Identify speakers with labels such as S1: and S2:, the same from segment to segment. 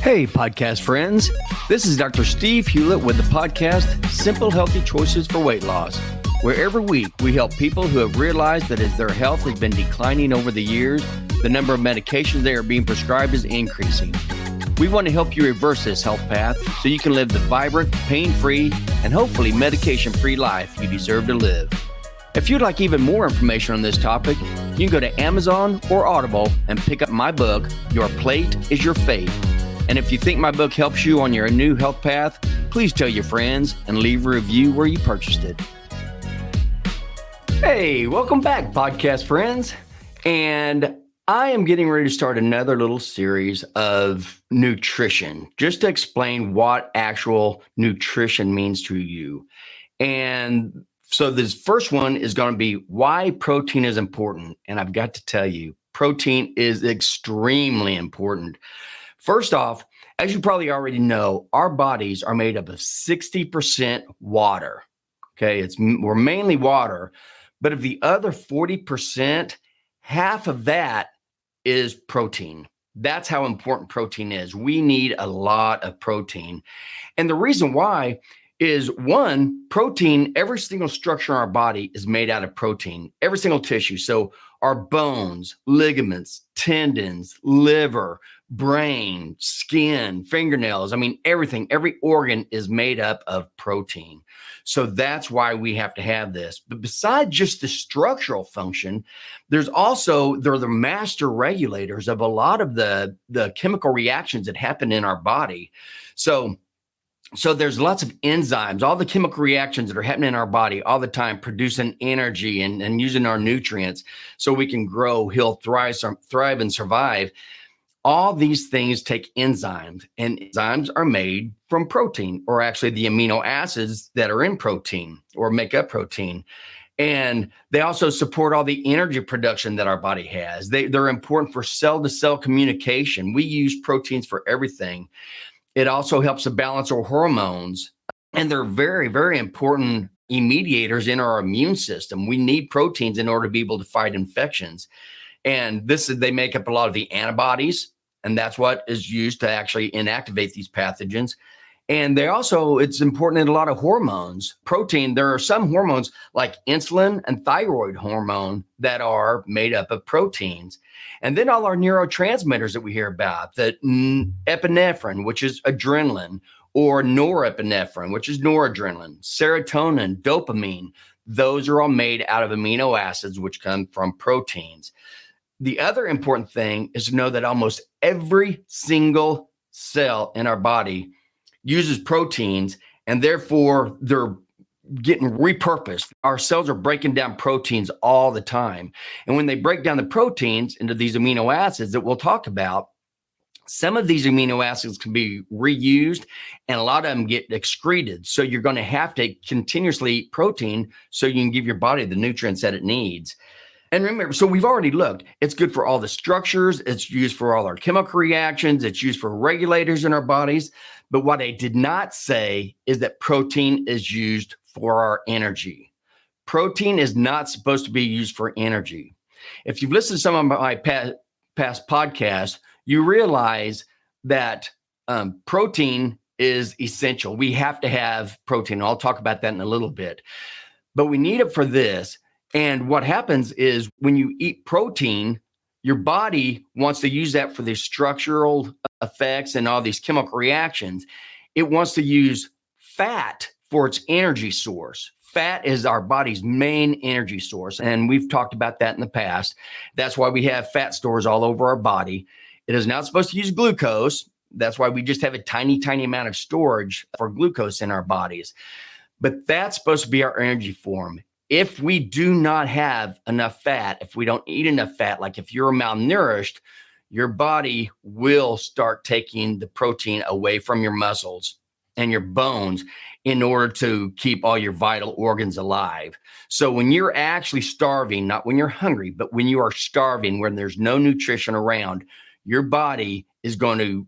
S1: Hey, podcast friends. This is Dr. Steve Hewlett with the podcast, Simple Healthy Choices for Weight Loss, where every week we help people who have realized that as their health has been declining over the years, the number of medications they are being prescribed is increasing. We want to help you reverse this health path so you can live the vibrant, pain-free, and hopefully medication-free life you deserve to live. If you'd like even more information on this topic, you can go to Amazon or Audible and pick up my book, Your Plate is Your Fate. And if you think my book helps you on your new health path, please tell your friends and leave a review where you purchased it. Hey, welcome back, podcast friends. And I am getting ready to start another little series of nutrition, just to explain what actual nutrition means to you. And so this first one is going to be why protein is important. And I've got to tell you, protein is extremely important. First off, as you probably already know, our bodies are made up of 60% water. Okay, we're mainly water, but of the other 40%, half of that is protein. That's how important protein is. We need a lot of protein. And the reason why is one, protein, every single structure in our body is made out of protein, every single tissue. So our bones, ligaments, tendons, liver, brain, skin, fingernails, everything, every organ is made up of protein. So that's why we have to have this. But besides just the structural function, they're the master regulators of a lot of the chemical reactions that happen in our body. So there's lots of enzymes, all the chemical reactions that are happening in our body all the time, producing energy and using our nutrients so we can grow, heal, thrive, and survive. All these things take enzymes, and enzymes are made from protein, or actually the amino acids that are in protein or make up protein. And they also support all the energy production that our body has. They're important for cell-to-cell communication. We use proteins for everything. It also helps to balance our hormones, and they're very, very important mediators in our immune system. We need proteins in order to be able to fight infections. And they make up a lot of the antibodies, and that's what is used to actually inactivate these pathogens. And it's important in a lot of hormones. Protein, there are some hormones like insulin and thyroid hormone that are made up of proteins. And then all our neurotransmitters that we hear about, that epinephrine, which is adrenaline, or norepinephrine, which is noradrenaline, serotonin, dopamine, those are all made out of amino acids, which come from proteins. The other important thing is to know that almost every single cell in our body uses proteins, and therefore they're getting repurposed. Our cells are breaking down proteins all the time. And when they break down the proteins into these amino acids that we'll talk about, some of these amino acids can be reused and a lot of them get excreted. So you're going to have to continuously eat protein so you can give your body the nutrients that it needs. And remember, so we've already looked, it's good for all the structures, it's used for all our chemical reactions, it's used for regulators in our bodies. But what I did not say is that protein is used for our energy. Protein is not supposed to be used for energy. If you've listened to some of my past podcasts, you realize that protein is essential. We have to have protein. I'll talk about that in a little bit. But we need it for this. And what happens is when you eat protein, your body wants to use that for the structural effects and all these chemical reactions. It wants to use fat for its energy source. Fat is our body's main energy source, and we've talked about that in the past. That's why we have fat stores all over our body. It is not supposed to use glucose. That's why we just have a tiny, tiny amount of storage for glucose in our bodies. But that's supposed to be our energy form. If we do not have enough fat, if we don't eat enough fat, like if you're malnourished, your body will start taking the protein away from your muscles and your bones in order to keep all your vital organs alive. So when you're actually starving, not when you're hungry, but when you are starving, when there's no nutrition around, your body is going to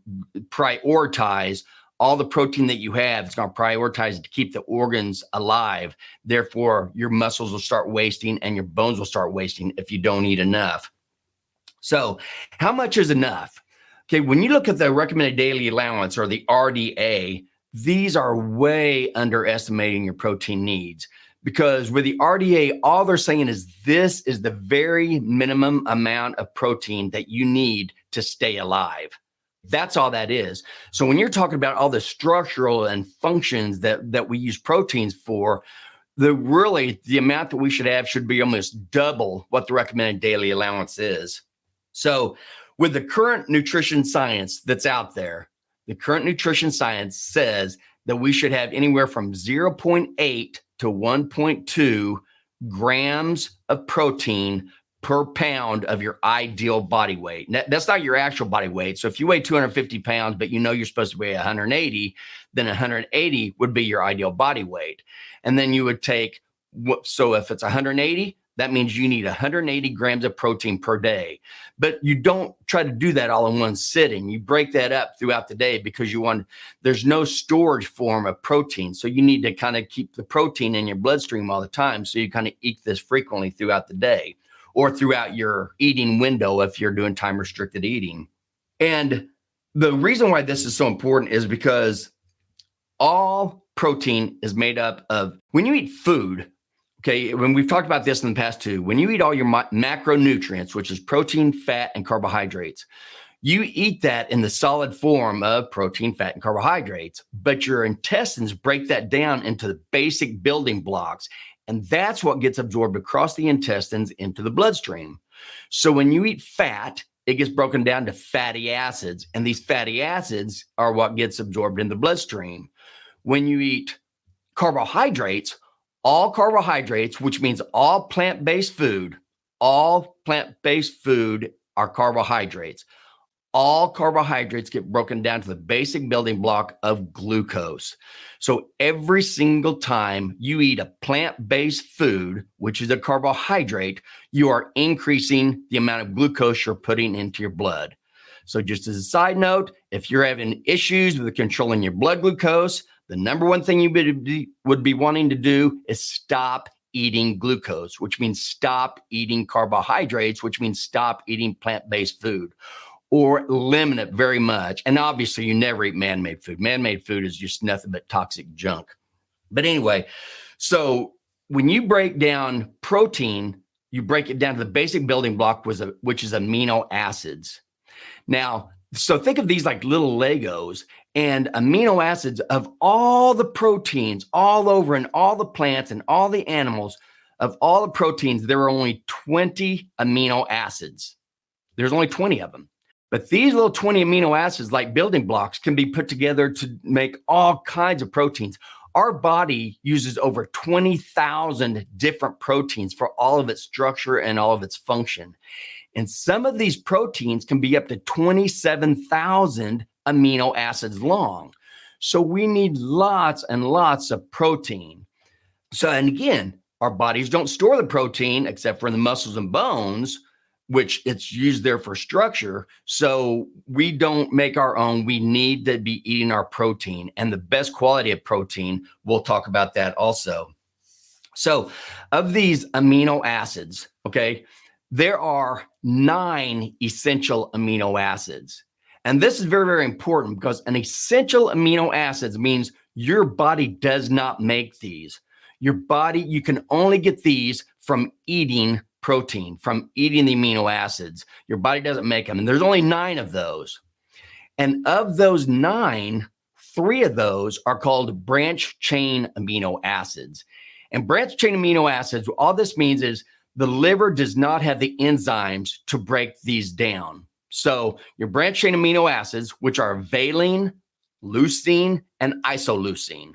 S1: prioritize all the protein that you have. It's going to prioritize it to keep the organs alive. Therefore, your muscles will start wasting and your bones will start wasting if you don't eat enough. So how much is enough? Okay, when you look at the recommended daily allowance or the RDA, these are way underestimating your protein needs, because with the RDA, all they're saying is this is the very minimum amount of protein that you need to stay alive. That's all that is. So when you're talking about all the structural and functions that we use proteins for, the amount that we should have should be almost double what the recommended daily allowance is. So with the current nutrition science that's out there, the current nutrition science says that we should have anywhere from 0.8 to 1.2 grams of protein per pound of your ideal body weight. That's not your actual body weight. So if you weigh 250 pounds, but you know you're supposed to weigh 180, then 180 would be your ideal body weight. And then you would take, so if it's 180, that means you need 180 grams of protein per day. But you don't try to do that all in one sitting. You break that up throughout the day because there's no storage form of protein. So you need to kind of keep the protein in your bloodstream all the time. So you kind of eat this frequently throughout the day or throughout your eating window if you're doing time restricted eating. And the reason why this is so important is because all protein is made up of, when you eat food, okay, when we've talked about this in the past too, when you eat all your macronutrients, which is protein, fat, and carbohydrates, you eat that in the solid form of protein, fat, and carbohydrates, but your intestines break that down into the basic building blocks. And that's what gets absorbed across the intestines into the bloodstream. So when you eat fat, it gets broken down to fatty acids. And these fatty acids are what gets absorbed in the bloodstream. When you eat carbohydrates, all carbohydrates, which means all plant-based food are carbohydrates. All carbohydrates get broken down to the basic building block of glucose. So every single time you eat a plant-based food, which is a carbohydrate, you are increasing the amount of glucose you're putting into your blood. So just as a side note, if you're having issues with controlling your blood glucose, the number one thing you would be wanting to do is stop eating glucose, which means stop eating carbohydrates, which means stop eating plant-based food, or limit it very much. And obviously, you never eat man-made food. Man-made food is just nothing but toxic junk. But anyway, so when you break down protein, you break it down to the basic building block, which is amino acids. Now, so think of these like little Legos, and amino acids of all the proteins all over in all the plants and all the animals, of all the proteins, there are only 20 amino acids. There's only 20 of them. But these little 20 amino acids, like building blocks, can be put together to make all kinds of proteins. Our body uses over 20,000 different proteins for all of its structure and all of its function. And some of these proteins can be up to 27,000 amino acids long. So we need lots and lots of protein. So, and again, our bodies don't store the protein except for in the muscles and bones, which it's used there for structure. So we don't make our own. We need to be eating our protein, and the best quality of protein. We'll talk about that also. So of these amino acids, okay, there are 9 essential amino acids. And this is very, very important because an essential amino acids means your body does not make these. Your body, you can only get these from eating protein, from eating the amino acids. Your body doesn't make them. And there's only 9 of those. And of those 9, 3 of those are called branch chain amino acids. And branch chain amino acids, all this means is the liver does not have the enzymes to break these down. So your branch chain amino acids, which are valine, leucine, and isoleucine.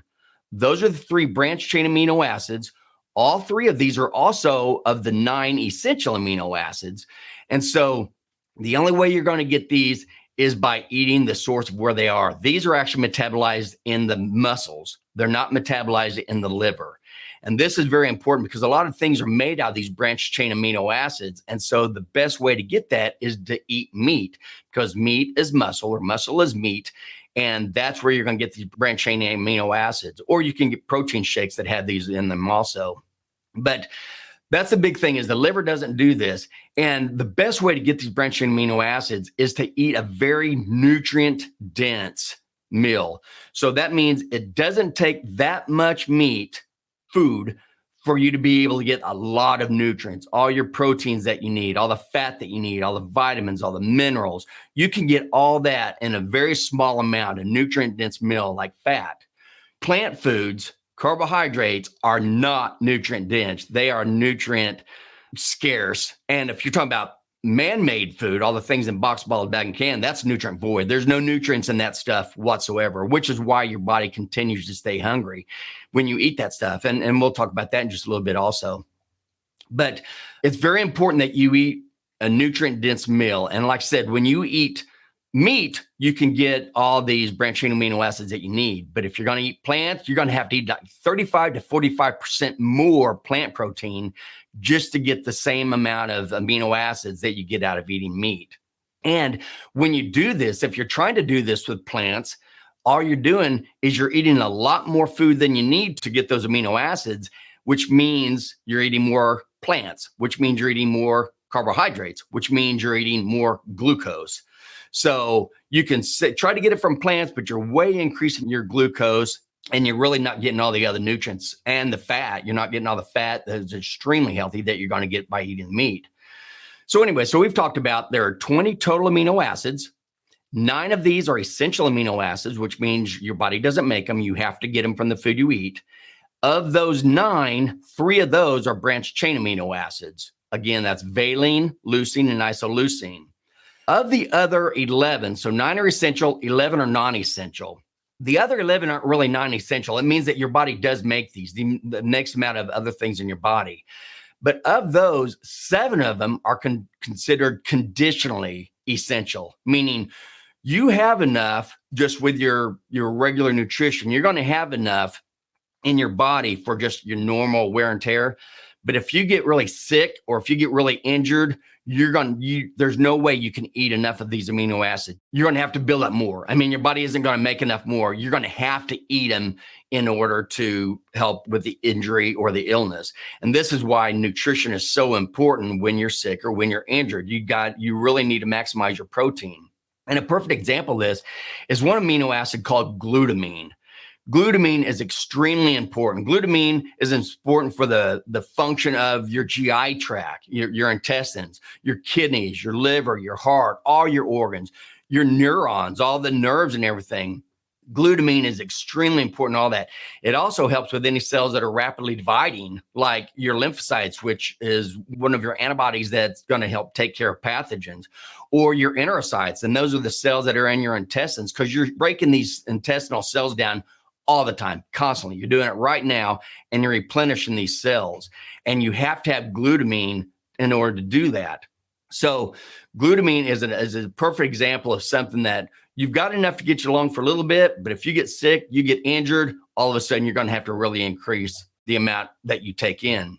S1: Those are the 3 branch chain amino acids. All 3 of these are also of the 9 essential amino acids. And so the only way you're going to get these is by eating the source of where they are. These are actually metabolized in the muscles. They're not metabolized in the liver. And this is very important because a lot of things are made out of these branch chain amino acids. And so the best way to get that is to eat meat, because meat is muscle or muscle is meat. And that's where you're going to get these branch chain amino acids. Or you can get protein shakes that have these in them also. But That's the big thing is the liver doesn't do this. And the best way to get these branched chain amino acids is to eat a very nutrient dense meal. So that means it doesn't take that much food for you to be able to get a lot of nutrients, all your proteins that you need, all the fat that you need, all the vitamins, all the minerals. You can get all that in a very small amount, a nutrient dense meal like fat. Plant foods, carbohydrates are not nutrient dense. They are nutrient scarce. And if you're talking about man-made food, all the things in box, bottle, bag, and can, that's nutrient void. There's no nutrients in that stuff whatsoever, which is why your body continues to stay hungry when you eat that stuff. And we'll talk about that in just a little bit also. But it's very important that you eat a nutrient-dense meal. And like I said, when you eat meat, you can get all these branched chain amino acids that you need. But if you're going to eat plants, you're going to have to eat like 35 to 45% more plant protein just to get the same amount of amino acids that you get out of eating meat. And when you do this, if you're trying to do this with plants, all you're doing is you're eating a lot more food than you need to get those amino acids, which means you're eating more plants, which means you're eating more carbohydrates, which means you're eating more glucose. So you can try to get it from plants, but you're way increasing your glucose and you're really not getting all the other nutrients and the fat. You're not getting all the fat that's extremely healthy that you're going to get by eating meat. So anyway, so we've talked about there are 20 total amino acids. 9 of these are essential amino acids, which means your body doesn't make them. You have to get them from the food you eat. Of those 9, 3 of those are branched chain amino acids. Again, that's valine, leucine, and isoleucine. Of the other 11, so 9 are essential, 11 are non-essential. The other 11 aren't really non-essential. It means that your body does make these, the next amount of other things in your body. But of those, 7 of them are considered conditionally essential, meaning you have enough just with your regular nutrition. You're going to have enough in your body for just your normal wear and tear. But if you get really sick or if you get really injured, there's no way you can eat enough of these amino acids. You're going to have to build up more. I mean, your body isn't going to make enough more. You're going to have to eat them in order to help with the injury or the illness. And this is why nutrition is so important when you're sick or when you're injured. You really need to maximize your protein. And a perfect example of this is one amino acid called glutamine. Glutamine is extremely important. Glutamine is important for the function of your GI tract, your intestines, your kidneys, your liver, your heart, all your organs, your neurons, all the nerves and everything. Glutamine is extremely important, all that. It also helps with any cells that are rapidly dividing, like your lymphocytes, which is one of your antibodies that's going to help take care of pathogens, or your enterocytes. And those are the cells that are in your intestines because you're breaking these intestinal cells down all the time, constantly. You're doing it right now, and you're replenishing these cells. And you have to have glutamine in order to do that. So glutamine is a perfect example of something that you've got enough to get you along for a little bit, but if you get sick, you get injured, all of a sudden you're going to have to really increase the amount that you take in.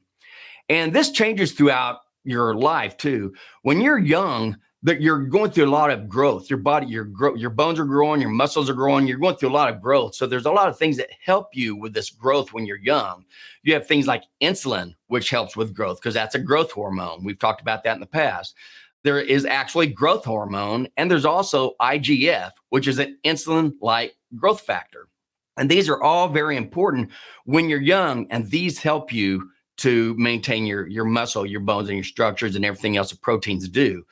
S1: And this changes throughout your life too. When you're young, that you're going through a lot of growth. Your body, your bones are growing, your muscles are growing. You're going through a lot of growth. So there's a lot of things that help you with this growth when you're young. You have things like insulin, which helps with growth because that's a growth hormone. We've talked about that in the past. There is actually growth hormone, and there's also IGF, which is an insulin-like growth factor. And these are all very important when you're young, and these help you to maintain your muscle, your bones, and your structures and everything else that proteins do.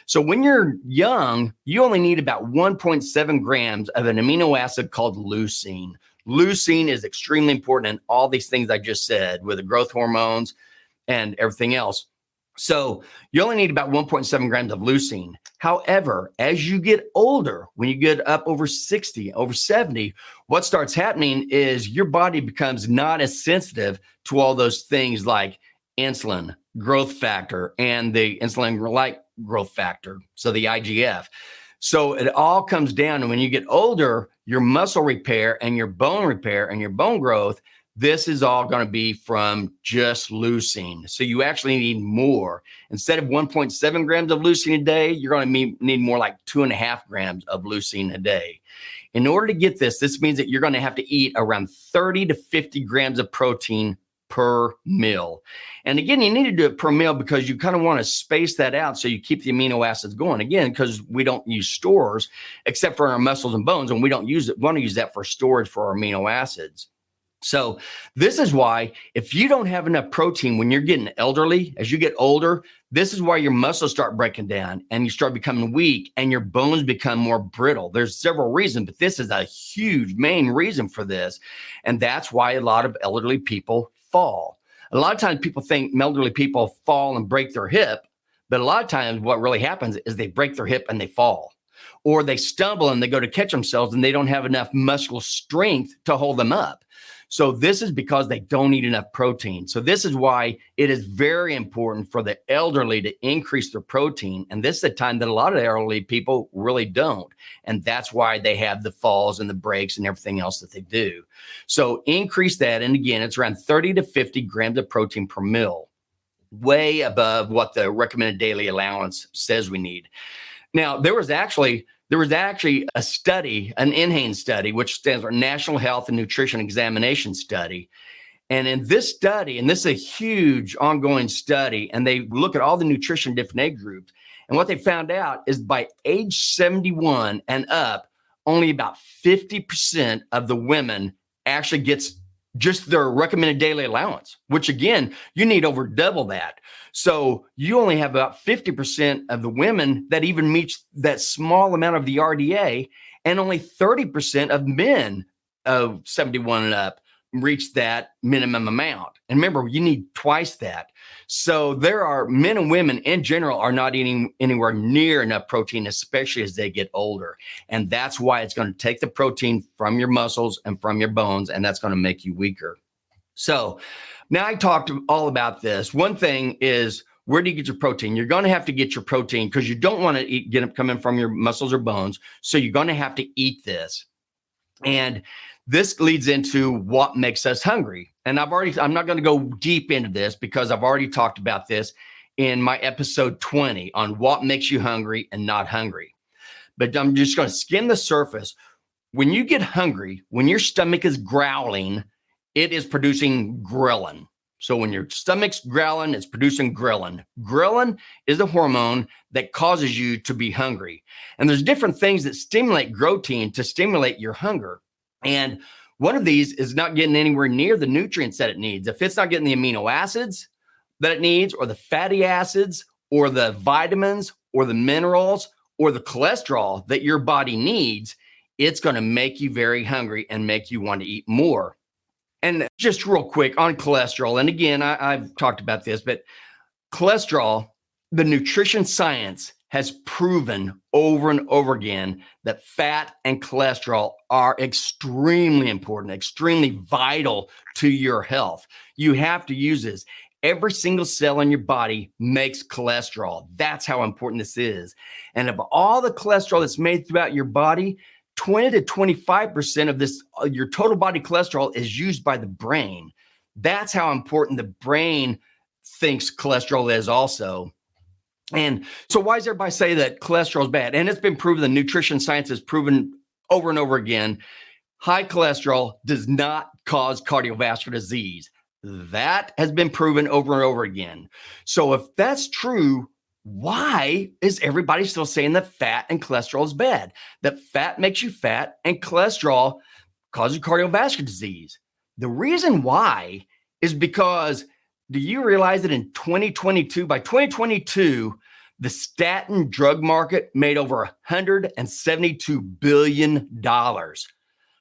S1: So when you're young, you only need about 1.7 grams of an amino acid called leucine. Leucine is extremely important in all these things I just said with the growth hormones and everything else. So you only need about 1.7 grams of leucine. However, as you get older, when you get up over 60, over 70, what starts happening is your body becomes not as sensitive to all those things like insulin, growth factor, and the insulin-like growth factor, so the IGF. So it all comes down to when you get older, your muscle repair and your bone growth, this is all going to be from just leucine. So you actually need more. Instead of 1.7 grams of leucine a day, you're going to need more like 2.5 grams of leucine a day. In order to get this means that you're going to have to eat around 30 to 50 grams of protein per meal. And again, you need to do it per meal because you kind of want to space that out so you keep the amino acids going. Again, because we don't use stores except for our muscles and bones, and we don't use it. We want to use that for storage for our amino acids. So this is why if you don't have enough protein when you're getting elderly, as you get older, this is why your muscles start breaking down and you start becoming weak and your bones become more brittle. There's several reasons, but this is a huge main reason for this. And that's why a lot of elderly people fall. A lot of times people think elderly people fall and break their hip, but a lot of times what really happens is they break their hip and they fall. Or they stumble and they go to catch themselves and they don't have enough muscular strength to hold them up. So this is because they don't eat enough protein. So this is why it is very important for the elderly to increase their protein. And this is the time that a lot of elderly people really don't. And that's why they have the falls and the breaks and everything else that they do. So increase that. And again, it's around 30 to 50 grams of protein per meal, way above what the recommended daily allowance says we need. Now, there was actually a study, an NHANES study, which stands for National Health and Nutrition Examination Study. And in this study, and this is a huge ongoing study, and they look at all the nutrition different age groups. And what they found out is by age 71 and up, only about 50% of the women actually gets just their recommended daily allowance, which again, you need over double that. So you only have about 50% of the women that even meets that small amount of the RDA, and only 30% of men of 71 and up reach that minimum amount. And remember, you need twice that. So there are men and women in general are not eating anywhere near enough protein, especially as they get older. And that's why it's going to take the protein from your muscles and from your bones, and that's going to make you weaker. So now I talked all about this. One thing is, where do you get your protein? You're going to have to get your protein because you don't want to get it coming from your muscles or bones. So you're going to have to eat this. And this leads into what makes us hungry. And I'm not going to go deep into this because I've already talked about this in my episode 20 on what makes you hungry and not hungry. But I'm just going to skim the surface. When you get hungry, when your stomach is growling, it is producing ghrelin. So when your stomach's growling, it's producing ghrelin. Ghrelin is a hormone that causes you to be hungry. And there's different things that stimulate protein to stimulate your hunger. And one of these is not getting anywhere near the nutrients that it needs. If it's not getting the amino acids that it needs, or the fatty acids, or the vitamins, or the minerals, or the cholesterol that your body needs, it's going to make you very hungry and make you want to eat more. And just real quick on cholesterol, and again, I've talked about this, but cholesterol, the nutrition science has proven over and over again that fat and cholesterol are extremely important, extremely vital to your health. You have to use this. Every single cell in your body makes cholesterol. That's how important this is. And of all the cholesterol that's made throughout your body, 20 to 25% of this, your total body cholesterol, is used by the brain. That's how important the brain thinks cholesterol is also. And so why does everybody say that cholesterol is bad? And it's been proven, the nutrition science has proven over and over again, high cholesterol does not cause cardiovascular disease. That has been proven over and over again. So if that's true, why is everybody still saying that fat and cholesterol is bad? That fat makes you fat and cholesterol causes cardiovascular disease. The reason why is because, do you realize that in 2022, by 2022, the statin drug market made over $172 billion.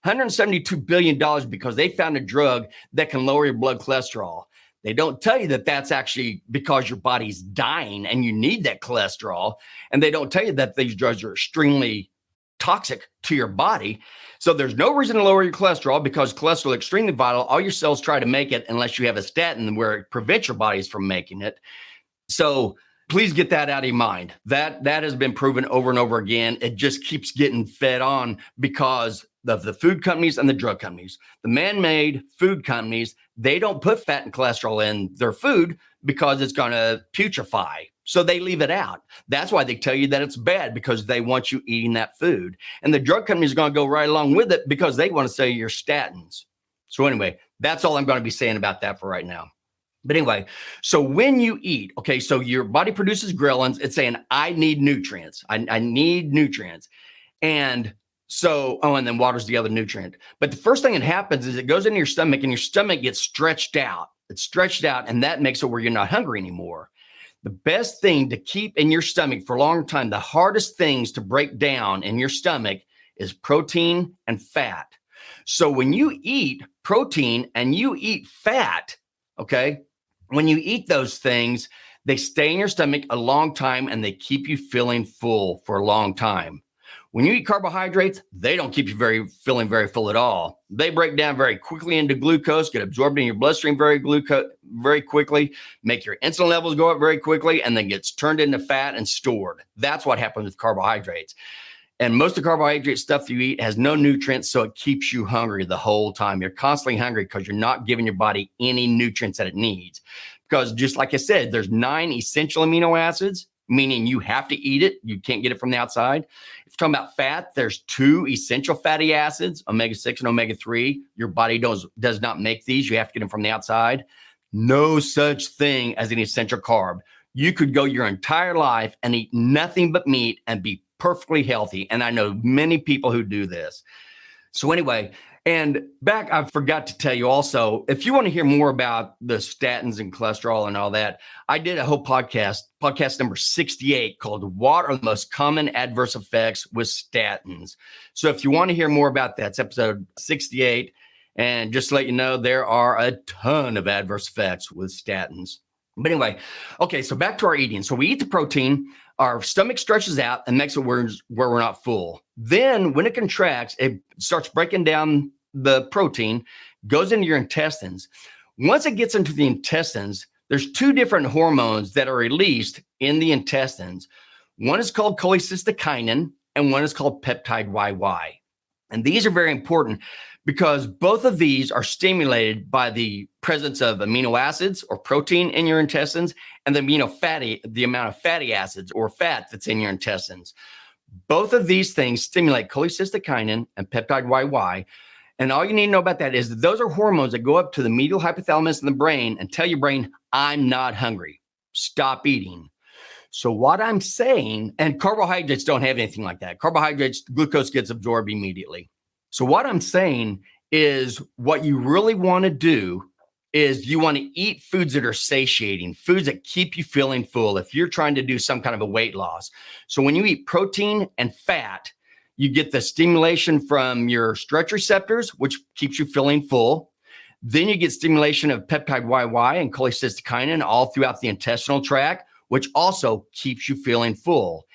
S1: $172 billion because they found a drug that can lower your blood cholesterol. They don't tell you that that's actually because your body's dying and you need that cholesterol. And they don't tell you that these drugs are extremely toxic to your body. So there's no reason to lower your cholesterol because cholesterol is extremely vital. All your cells try to make it unless you have a statin where it prevents your bodies from making it. So please get that out of your mind. That has been proven over and over again. It just keeps getting fed on because of the food companies and the drug companies. The man-made food companies, they don't put fat and cholesterol in their food because it's going to putrefy. So they leave it out. That's why they tell you that it's bad, because they want you eating that food. And the drug companies are going to go right along with it because they want to sell you your statins. So anyway, That's all I'm going to be saying about that for right now. But anyway, so when you eat, okay, so your body produces ghrelins. It's saying, I need nutrients. I need nutrients. And so, and then water's the other nutrient. But the first thing that happens is it goes into your stomach and your stomach gets stretched out. It's stretched out, and that makes it where you're not hungry anymore. The best thing to keep in your stomach for a long time, the hardest things to break down in your stomach is protein and fat. So when you eat protein and you eat fat, okay, when you eat those things, they stay in your stomach a long time and they keep you feeling full for a long time. When you eat carbohydrates, they don't keep you feeling very full at all. They break down very quickly into glucose, get absorbed in your bloodstream very quickly, make your insulin levels go up very quickly, and then gets turned into fat and stored. That's what happens with carbohydrates. And most of the carbohydrate stuff you eat has no nutrients, so it keeps you hungry the whole time. You're constantly hungry because you're not giving your body any nutrients that it needs. Because just like I said, there's 9 essential amino acids, meaning you have to eat it. You can't get it from the outside. If you're talking about fat, there's 2 essential fatty acids, omega-6 and omega-3. Your body does not make these. You have to get them from the outside. No such thing as an essential carb. You could go your entire life and eat nothing but meat and be perfectly healthy. And I know many people who do this. So anyway, and back, I forgot to tell you also, if you want to hear more about the statins and cholesterol and all that, I did a whole podcast number 68 called What Are the Most Common Adverse Effects with Statins? So if you want to hear more about that, it's episode 68. And just to let you know, there are a ton of adverse effects with statins. But anyway, okay, so back to our eating. So we eat the protein, our stomach stretches out and makes it where we're not full. Then when it contracts, it starts breaking down the protein, goes into your intestines. Once it gets into the intestines, there's 2 different hormones that are released in the intestines. One is called cholecystokinin and one is called peptide YY. And these are very important because both of these are stimulated by the presence of amino acids or protein in your intestines and the amount of fatty acids or fat that's in your intestines. Both of these things stimulate cholecystokinin and peptide YY. And all you need to know about that is that those are hormones that go up to the medial hypothalamus in the brain and tell your brain, I'm not hungry. Stop eating. So what I'm saying, and carbohydrates don't have anything like that. Carbohydrates, glucose gets absorbed immediately. So what I'm saying is what you really want to do is you want to eat foods that are satiating, foods that keep you feeling full if you're trying to do some kind of a weight loss. So when you eat protein and fat, you get the stimulation from your stretch receptors, which keeps you feeling full. Then you get stimulation of peptide YY and cholecystokinin all throughout the intestinal tract, which also keeps you feeling full.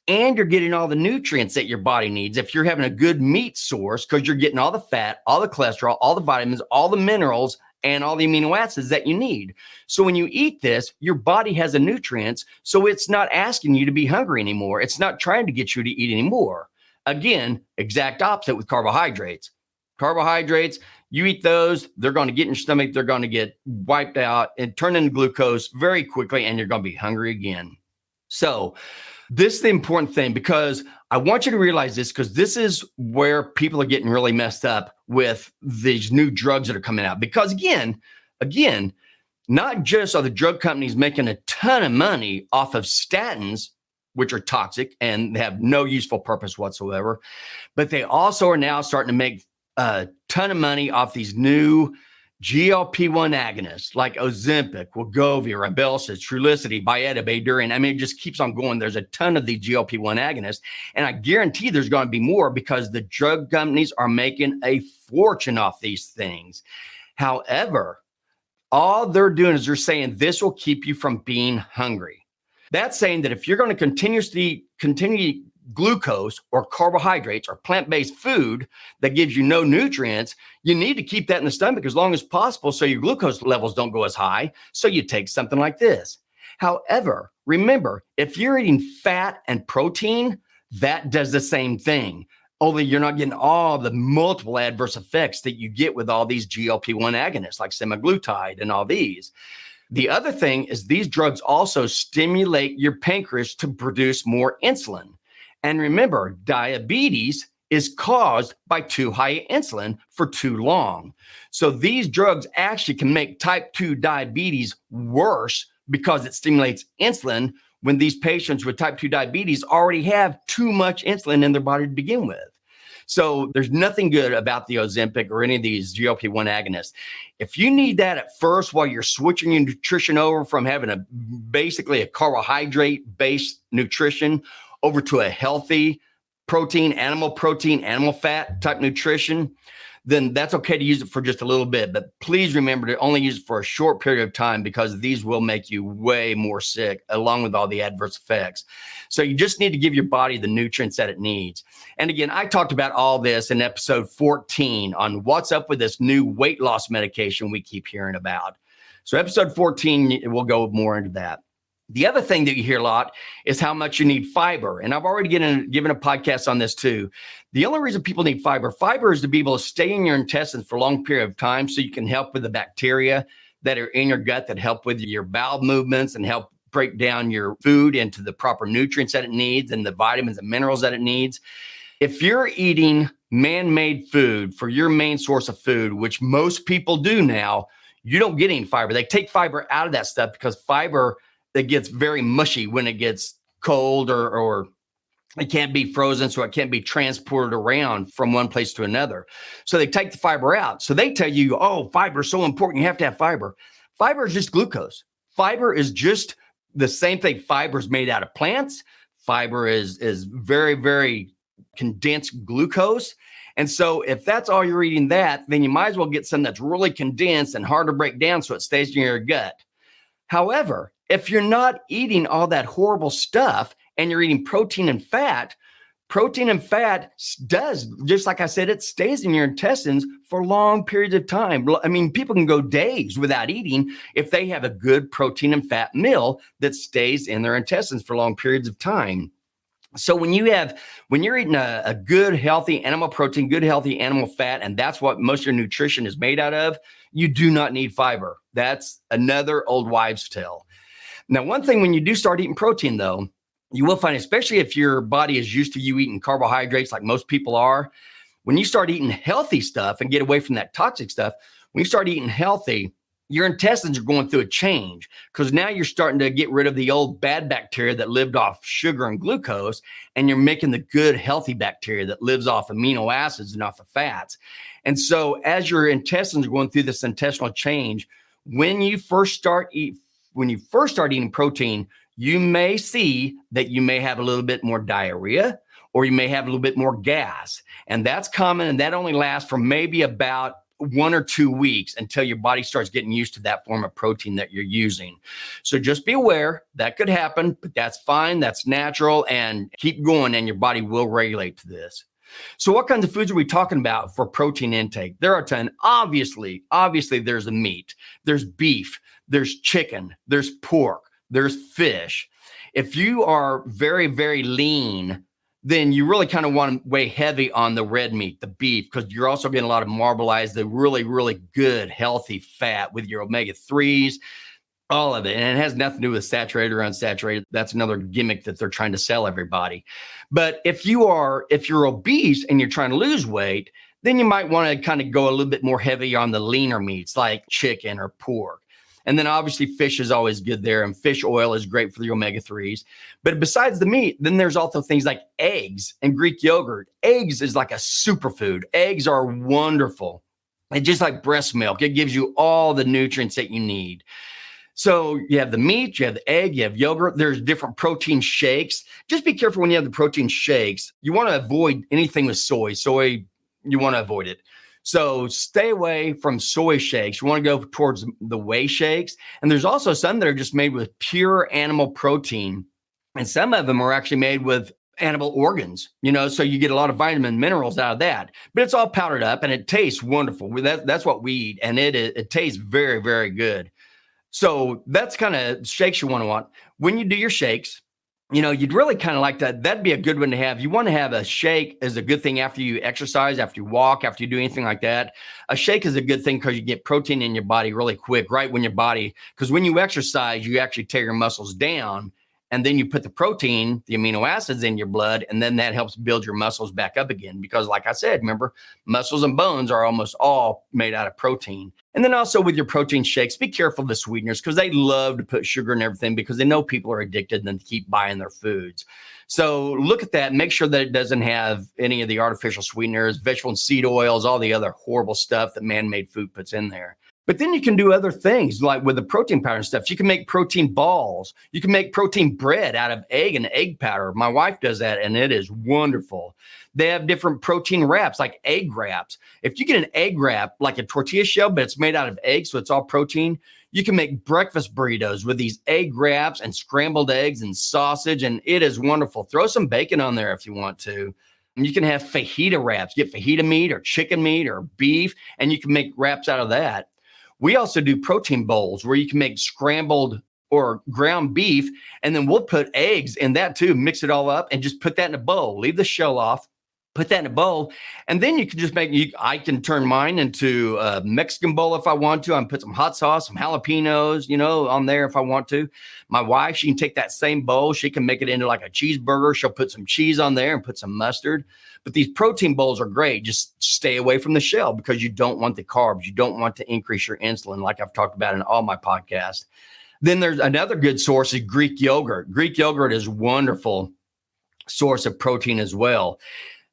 S1: And you're getting all the nutrients that your body needs if you're having a good meat source, because you're getting all the fat, all the cholesterol, all the vitamins, all the minerals, and all the amino acids that you need. So when you eat this, your body has the nutrients, so it's not asking you to be hungry anymore. It's not trying to get you to eat anymore. Again, exact opposite with carbohydrates. Carbohydrates, you eat those, they're going to get in your stomach, they're going to get wiped out and turn into glucose very quickly, and you're going to be hungry again. So this is the important thing, because I want you to realize this, because this is where people are getting really messed up with these new drugs that are coming out. Because again, not just are the drug companies making a ton of money off of statins, which are toxic and they have no useful purpose whatsoever, but they also are now starting to make a ton of money off these new GLP-1 agonists like Ozempic, Wegovy, Rybelsus, Trulicity, Byetta, Bydureon. I mean, it just keeps on going. There's a ton of these GLP-1 agonists, and I guarantee there's going to be more because the drug companies are making a fortune off these things. However, all they're doing is they're saying this will keep you from being hungry. That's saying that if you're going to continue to eat glucose or carbohydrates or plant-based food that gives you no nutrients, you need to keep that in the stomach as long as possible so your glucose levels don't go as high. So you take something like this. However, remember, if you're eating fat and protein, that does the same thing. Only you're not getting all the multiple adverse effects that you get with all these GLP-1 agonists like semaglutide and all these. The other thing is these drugs also stimulate your pancreas to produce more insulin. And remember, diabetes is caused by too high insulin for too long. So these drugs actually can make type 2 diabetes worse because it stimulates insulin when these patients with type 2 diabetes already have too much insulin in their body to begin with. So there's nothing good about the Ozempic or any of these GLP-1 agonists. If you need that at first while you're switching your nutrition over from having basically a carbohydrate-based nutrition over to a healthy animal fat type nutrition, then that's okay to use it for just a little bit. But please remember to only use it for a short period of time because these will make you way more sick along with all the adverse effects. So you just need to give your body the nutrients that it needs. And again, I talked about all this in episode 14 on what's up with this new weight loss medication we keep hearing about. So episode 14, we'll go more into that. The other thing that you hear a lot is how much you need fiber. And I've already given a podcast on this too. The only reason people need fiber is to be able to stay in your intestines for a long period of time so you can help with the bacteria that are in your gut that help with your bowel movements and help break down your food into the proper nutrients that it needs and the vitamins and minerals that it needs. If you're eating man-made food for your main source of food, which most people do now, you don't get any fiber. They take fiber out of that stuff because fiber that gets very mushy when it gets cold or it can't be frozen, so it can't be transported around from one place to another. So they take the fiber out. So they tell you, oh, fiber is so important. You have to have fiber. Fiber is just glucose. Fiber is just the same thing. Fiber is made out of plants. Fiber is very, very condensed glucose. And so if that's all you're eating then you might as well get something that's really condensed and hard to break down so it stays in your gut. However, if you're not eating all that horrible stuff and you're eating protein and fat does, just like I said, it stays in your intestines for long periods of time. I mean, people can go days without eating if they have a good protein and fat meal that stays in their intestines for long periods of time. So when you're eating a good, healthy animal protein, good, healthy animal fat, and that's what most of your nutrition is made out of, you do not need fiber. That's another old wives' tale. Now, one thing when you do start eating protein, though, you will find, especially if your body is used to you eating carbohydrates like most people are, when you start eating healthy stuff and get away from that toxic stuff, when you start eating healthy, your intestines are going through a change because now you're starting to get rid of the old bad bacteria that lived off sugar and glucose, and you're making the good, healthy bacteria that lives off amino acids and off of fats. And so as your intestines are going through this intestinal change, when you first start eating protein, you may see that you may have a little bit more diarrhea or you may have a little bit more gas. And that's common, and that only lasts for maybe about 1 or 2 weeks until your body starts getting used to that form of protein that you're using. So just be aware that could happen, but that's fine. That's natural, and keep going and your body will regulate to this. So what kinds of foods are we talking about for protein intake? There are a ton. Obviously there's the meat, there's beef, there's chicken, there's pork, there's fish. If you are very, very lean, then you really kind of want to weigh heavy on the red meat, the beef, because you're also getting a lot of marbleized, the really, really good, healthy fat with your omega-3s, all of it. And it has nothing to do with saturated or unsaturated. That's another gimmick that they're trying to sell everybody. But if you're obese and you're trying to lose weight, then you might want to kind of go a little bit more heavy on the leaner meats like chicken or pork. And then obviously fish is always good there, and fish oil is great for the omega-3s. But besides the meat, then there's also things like eggs and Greek yogurt. Eggs is like a superfood. Eggs are wonderful. And just like breast milk, it gives you all the nutrients that you need. So you have the meat, you have the egg, you have yogurt. There's different protein shakes. Just be careful when you have the protein shakes. You want to avoid anything with soy. Soy, you want to avoid it. So stay away from soy shakes. You want to go towards the whey shakes. And there's also some that are just made with pure animal protein. And some of them are actually made with animal organs, so you get a lot of vitamin and minerals out of that. But it's all powdered up and it tastes wonderful. That's what we eat. And it tastes very, very good. So that's kind of shakes you want. When you do your shakes, you'd really kind of like that. That'd be a good one to have. You want to have a shake as a good thing after you exercise, after you walk, after you do anything like that. A shake is a good thing because you get protein in your body really quick, right? Because when you exercise, you actually tear your muscles down. And then you put the protein, the amino acids in your blood, and then that helps build your muscles back up again. Because like I said, remember, muscles and bones are almost all made out of protein. And then also with your protein shakes, be careful of the sweeteners because they love to put sugar in everything because they know people are addicted and then keep buying their foods. So look at that and make sure that it doesn't have any of the artificial sweeteners, vegetable and seed oils, all the other horrible stuff that man-made food puts in there. But then you can do other things like with the protein powder and stuff. You can make protein balls. You can make protein bread out of egg and egg powder. My wife does that, and it is wonderful. They have different protein wraps, like egg wraps. If you get an egg wrap, like a tortilla shell, but it's made out of eggs, so it's all protein, you can make breakfast burritos with these egg wraps and scrambled eggs and sausage, and it is wonderful. Throw some bacon on there if you want to. And you can have fajita wraps. Get fajita meat or chicken meat or beef, and you can make wraps out of that. We also do protein bowls where you can make scrambled or ground beef, and then we'll put eggs in that too, mix it all up and just put that in a bowl, leave the shell off, put that in a bowl. And then you can just I can turn mine into a Mexican bowl if I want to. I can put some hot sauce, some jalapenos, on there if I want to. My wife, she can take that same bowl. She can make it into like a cheeseburger. She'll put some cheese on there and put some mustard. But these protein bowls are great. Just stay away from the shell because you don't want the carbs. You don't want to increase your insulin like I've talked about in all my podcasts. Then there's another good source is Greek yogurt. Greek yogurt is a wonderful source of protein as well.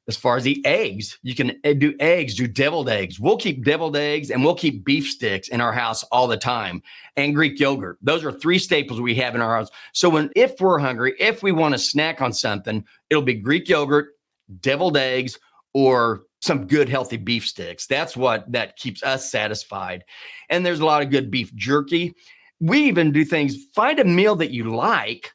S1: As far as the eggs, you can do eggs, do deviled eggs. We'll keep deviled eggs and we'll keep beef sticks in our house all the time. And Greek yogurt. Those are 3 staples we have in our house. So if we're hungry, if we want to snack on something, it'll be Greek yogurt, deviled eggs, or some good healthy beef sticks. That's what that keeps us satisfied. And there's a lot of good beef jerky. We even do things, find a meal that you like,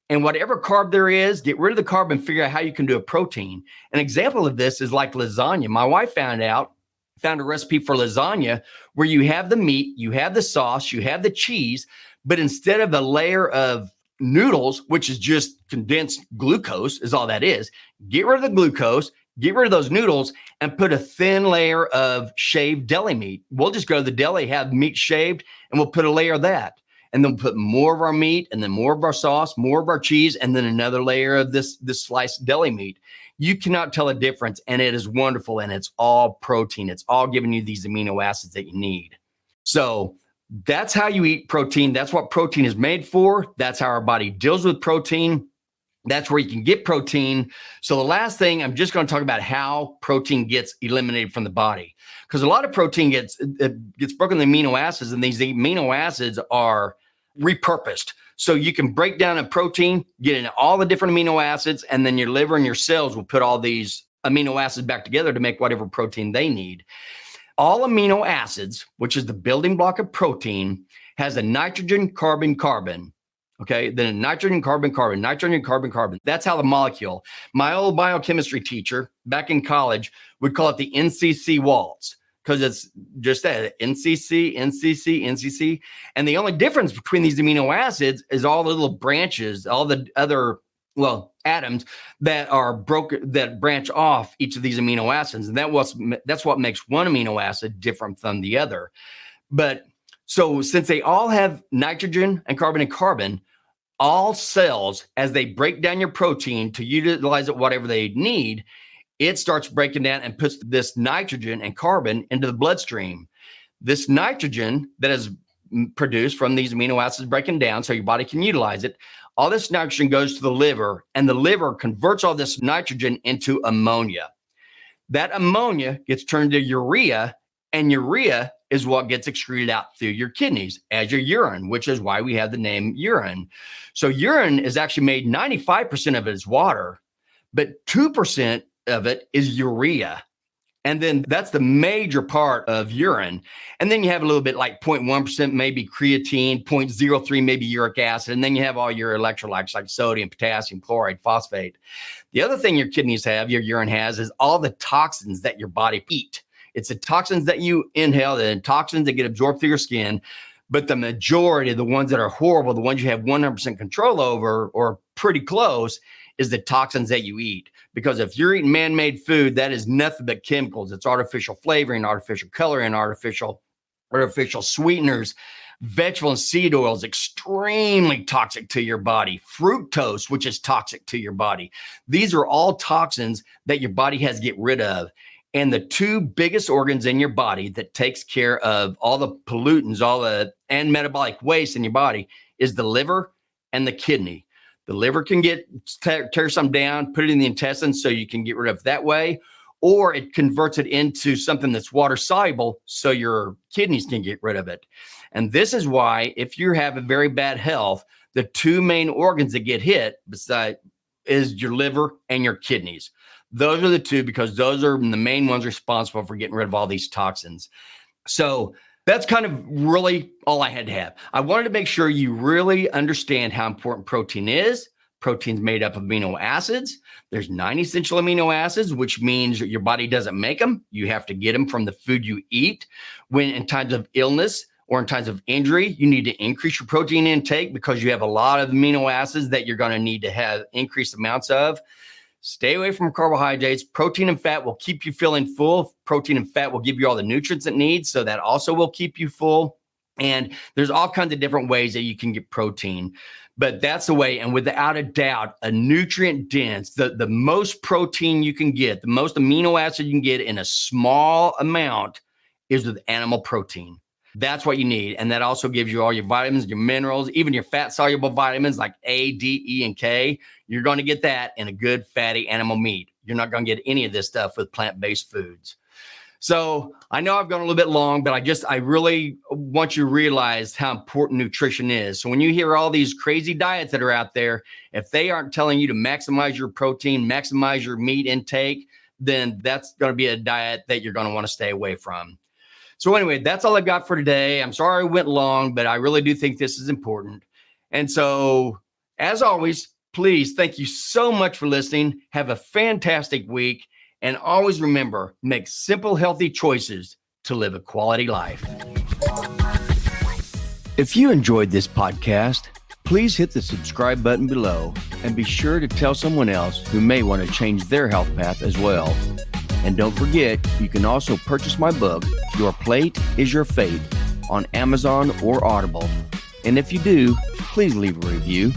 S1: and whatever carb there is, get rid of the carb and figure out how you can do a protein. An example of this is like lasagna. My wife found a recipe for lasagna where you have the meat, you have the sauce, you have the cheese, but instead of a layer of noodles, which is just condensed glucose, is all that is, get rid of the glucose, get rid of those noodles, and put a thin layer of shaved deli meat. We'll just go to the deli, have meat shaved, and we'll put a layer of that. And then put more of our meat and then more of our sauce, more of our cheese, and then another layer of this sliced deli meat. You cannot tell a difference, and it is wonderful, and it's all protein. It's all giving you these amino acids that you need. So that's how you eat protein. That's what protein is made for. That's how our body deals with protein. That's where you can get protein. So the last thing, I'm just going to talk about how protein gets eliminated from the body. Because a lot of protein gets broken into amino acids, and these amino acids are repurposed. So you can break down a protein, get in all the different amino acids, and then your liver and your cells will put all these amino acids back together to make whatever protein they need. All amino acids, which is the building block of protein, has a nitrogen, carbon, carbon. Okay, then a nitrogen, carbon, carbon, nitrogen, carbon, carbon. That's how the molecule. My old biochemistry teacher back in college would call it the NCC waltz because it's just that NCC, NCC, NCC. And the only difference between these amino acids is all the little branches, all the other, atoms that are broken, that branch off each of these amino acids. And that's what makes one amino acid different from the other. But so since they all have nitrogen and carbon, all cells, as they break down your protein to utilize it whatever they need, it starts breaking down and puts this nitrogen and carbon into the bloodstream. This nitrogen that is produced from these amino acids breaking down so your body can utilize it, all this nitrogen goes to the liver, and the liver converts all this nitrogen into ammonia. That ammonia gets turned to urea, and urea is what gets excreted out through your kidneys as your urine, which is why we have the name urine. So urine is actually made 95% of it is water, but 2% of it is urea. And then that's the major part of urine. And then you have a little bit like 0.1% maybe creatine, 0.03 maybe uric acid. And then you have all your electrolytes like sodium, potassium, chloride, phosphate. The other thing your kidneys have, your urine has, is all the toxins that your body eat. It's the toxins that you inhale, the toxins that get absorbed through your skin. But the majority of the ones that are horrible, the ones you have 100% control over or pretty close, is the toxins that you eat. Because if you're eating man-made food, that is nothing but chemicals. It's artificial flavoring, artificial coloring, artificial sweeteners. Vegetable and seed oil is extremely toxic to your body. Fructose, which is toxic to your body. These are all toxins that your body has to get rid of. And the two biggest organs in your body that takes care of all the pollutants, and metabolic waste in your body is the liver and the kidney. The liver can tear some down, put it in the intestines so you can get rid of it that way, or it converts it into something that's water soluble so your kidneys can get rid of it. And this is why if you have a very bad health, the two main organs that get hit is your liver and your kidneys. Those are the two because those are the main ones responsible for getting rid of all these toxins. So that's kind of really all I had to have. I wanted to make sure you really understand how important protein is. Protein's made up of amino acids. There's 9 essential amino acids, which means your body doesn't make them. You have to get them from the food you eat. When in times of illness or in times of injury, you need to increase your protein intake because you have a lot of amino acids that you're going to need to have increased amounts of. Stay away from carbohydrates. Protein and fat will keep you feeling full. Protein and fat will give you all the nutrients it needs, so that also will keep you full. And there's all kinds of different ways that you can get protein, but that's the way. And without a doubt, a nutrient dense, the most protein you can get, the most amino acid you can get in a small amount is with animal protein. That's what you need. And that also gives you all your vitamins, your minerals, even your fat soluble vitamins like A, D, E, and K. You're going to get that in a good fatty animal meat. You're not going to get any of this stuff with plant-based foods. So I know I've gone a little bit long, but I really want you to realize how important nutrition is. So when you hear all these crazy diets that are out there, if they aren't telling you to maximize your protein, maximize your meat intake, then that's going to be a diet that you're going to want to stay away from. So anyway, that's all I got for today. I'm sorry I went long, but I really do think this is important. And so as always, please, thank you so much for listening. Have a fantastic week. And always remember, make simple, healthy choices to live a quality life. If you enjoyed this podcast, please hit the subscribe button below and be sure to tell someone else who may want to change their health path as well. And don't forget, you can also purchase my book, Your Plate is Your Fate, on Amazon or Audible. And if you do, please leave a review.